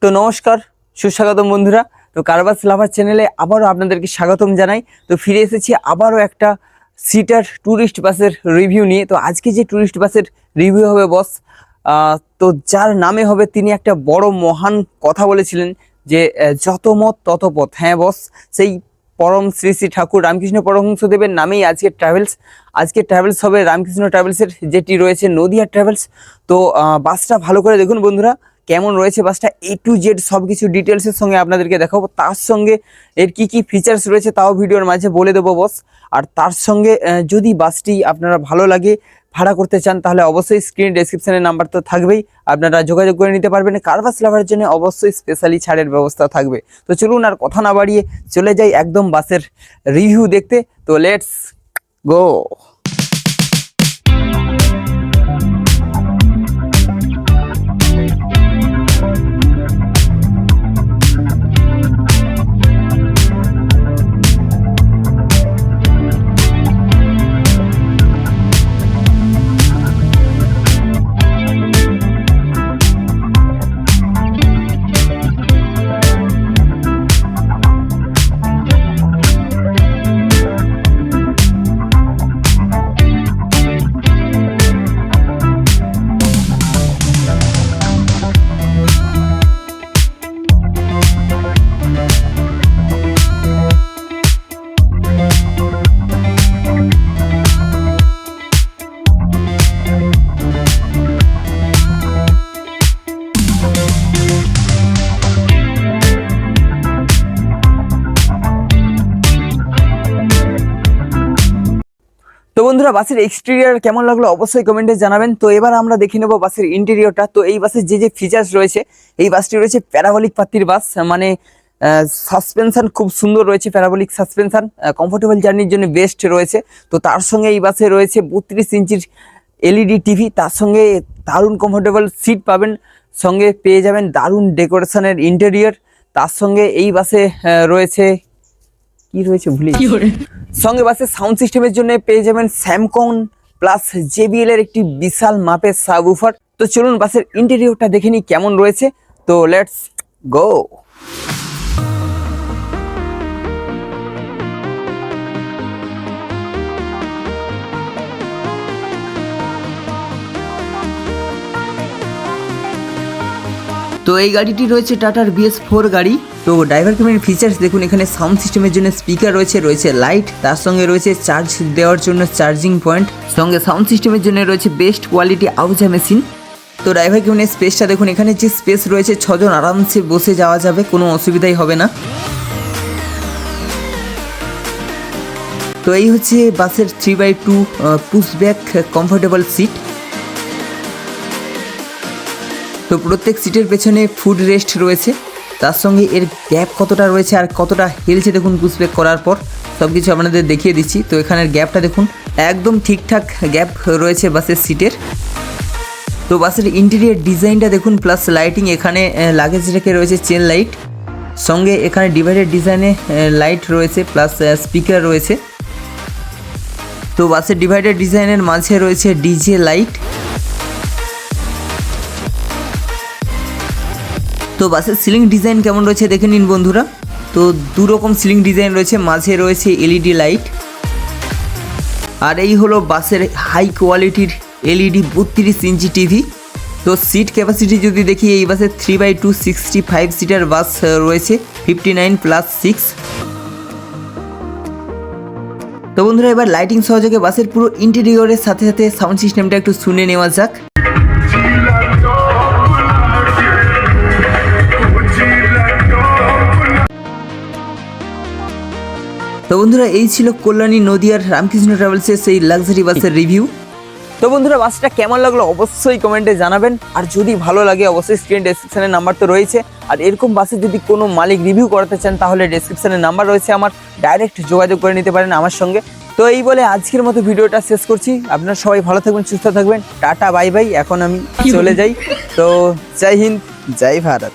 তো নমস্কার, সুস্বাগতম বন্ধুরা। তো কারবাস লাভার চ্যানেলে আবারও আপনাদেরকে স্বাগতম জানাই। তো ফিরে এসেছি আবারও একটা সিটার ট্যুরিস্ট বাসের রিভিউ নিয়ে। তো আজকে যে ট্যুরিস্ট বাসের রিভিউ হবে বস, তো যার নামে হবে তিনি একটা বড় মহান কথা বলেছিলেন যে যত মত তত পথ। হ্যাঁ বস, সেই পরম শ্রী শ্রী ঠাকুর রামকৃষ্ণ পরমহংসদেবের নামেই আজকে ট্রাভেলস হবে রামকৃষ্ণ ট্রাভেলসের, যেটি রয়েছে নদিয়া ট্রাভেলস। তো বাসটা ভালো করে দেখুন বন্ধুরা, কেমন রয়েছে বাসটা, A to Z সব কিছু ডিটেলসের সঙ্গে আপনাদেরকে দেখাবো। তার সঙ্গে এর কি কি ফিচার্স রয়েছে তাও ভিডিওর মাঝে বলে দেবো বস। আর তার সঙ্গে যদি বাসটি আপনারা ভালো লাগে, ভাড়া করতে চান, তাহলে অবশ্যই স্ক্রিন ডেসক্রিপশনের নাম্বার তো থাকবেই, আপনারা যোগাযোগ করে নিতে পারবেন। কারবাস লাভারের জন্য অবশ্যই স্পেশালি ছাড়ের ব্যবস্থা থাকবে। তো চলুন আর কথা না বাড়িয়ে চলে যাই একদম বাসের রিভিউ দেখতে। তো লেটস গো। তো বন্ধুরা, বাসের এক্সটেরিয়র কেমন লাগলো অবশ্যই কমেন্টে জানাবেন। তো এবার আমরা দেখে নেব বাসের ইন্টেরিয়রটা। তো এই বাসের যে ফিচার্স রয়েছে, এই বাসটি রয়েছে প্যারাবলিক পাত্তির বাস, মানে সাসপেনশন খুব সুন্দর রয়েছে, প্যারাবলিক সাসপেনশন, কমফোর্টেবল জার্নির জন্য বেস্ট রয়েছে। তো তার সঙ্গে এই বাসে রয়েছে 32 ইঞ্চির LED টিভি, তার সঙ্গে দারুণ কমফোর্টেবল সিট পাবেন, সঙ্গে পেয়ে যাবেন দারুণ ডেকোরেশনের ইন্টেরিয়র। তার সঙ্গে এই বাসে রয়েছে কি রয়েছে ভুলে সঙ্গে বাসের সাউন্ড সিস্টেমের জন্য পেয়ে যাবেন স্যামকং প্লাস JBL এর একটি বিশাল মাপের সাবউফার। তো চলুন বাসের ইন্টেরিয়রটা দেখে নিই কেমন রয়েছে। তো লেটস গো। তো এই গাড়িটি রয়েছে টাটার BS4 গাড়ি। তো ড্রাইভার কেবিনের ফিচার্স দেখুন, এখানে সাউন্ড সিস্টেমের জন্য স্পিকার রয়েছে লাইট, তার সঙ্গে রয়েছে চার্জ দেওয়ার জন্য চার্জিং পয়েন্ট, সঙ্গে সাউন্ড সিস্টেমের জন্য রয়েছে বেস্ট কোয়ালিটি আউজা মেশিন। তো ড্রাইভার কেবিনের স্পেসটা দেখুন, এখানে যে স্পেস রয়েছে 6 জন আরামসে বসে যাওয়া যাবে, কোনো অসুবিধাই হবে না। তো এই হচ্ছে বাসের 3x2 পুশব্যাক কমফোর্টেবল সিট। তো প্রত্যেক সিটের পেছনে ফুড রেস্ট রয়েছে, তার সঙ্গে এর গ্যাপ কতটা রয়েছে আর কতটা হেলছে দেখুন পুশব্যাক করার পর সব কিছু আপনাদের দেখিয়ে দিচ্ছি। তো এখানের গ্যাপটা দেখুন, একদম ঠিকঠাক গ্যাপ রয়েছে বাসের সিটের। তো বাসের ইন্টেরিয়র ডিজাইনটা দেখুন, প্লাস লাইটিং, এখানে লাগেজ রেখে রয়েছে চেন লাইট, সঙ্গে এখানে ডিভাইডেড ডিজাইনে লাইট রয়েছে, প্লাস স্পিকার রয়েছে। তো বাসের ডিভাইডেড ডিজাইনের মাঝে রয়েছে ডিজে লাইট। তো বাসের সিলিং ডিজাইন কেমন রয়েছে দেখে নিন বন্ধুরা। তো দু রকম সিলিং ডিজাইন রয়েছে, মাঝে রয়েছে LED লাইট। আর এই হলো বাসের হাই কোয়ালিটির LED 32 ইঞ্চি টিভি। তো সিট ক্যাপাসিটি যদি দেখি, এই বাসের 3x2 65 সিটার বাস রয়েছে, 59 + 6। তো বন্ধুরা, এবার লাইটিং সহযোগে বাসের পুরো ইন্টেরিয়রের সাথে সাথে সাউন্ড সিস্টেমটা একটু শুনে নেওয়া যাক। তো বন্ধুরা, এই ছিল কল্যাণী নদিয়ার রামকৃষ্ণ ট্রাভেলসের সেই লাক্সারি বাসের রিভিউ। তো বন্ধুরা, বাসটা কেমন লাগলো অবশ্যই কমেন্টে জানাবেন। আর যদি ভালো লাগে অবশ্যই স্ক্রিন ডেসক্রিপশনের নাম্বার তো রয়েছে। আর এরকম বাসে যদি কোনো মালিক রিভিউ করাতে চান, তাহলে ডেসক্রিপশনের নাম্বার রয়েছে আমার, ডাইরেক্ট যোগাযোগ করে নিতে পারেন আমার সঙ্গে। তো এই বলে আজকের মতো ভিডিওটা শেষ করছি। আপনারা সবাই ভালো থাকবেন, সুস্থ থাকবেন, টাটা বাই বাই। এখন আমি চলে যাই। তো জয় হিন্দ, জয় ভারত।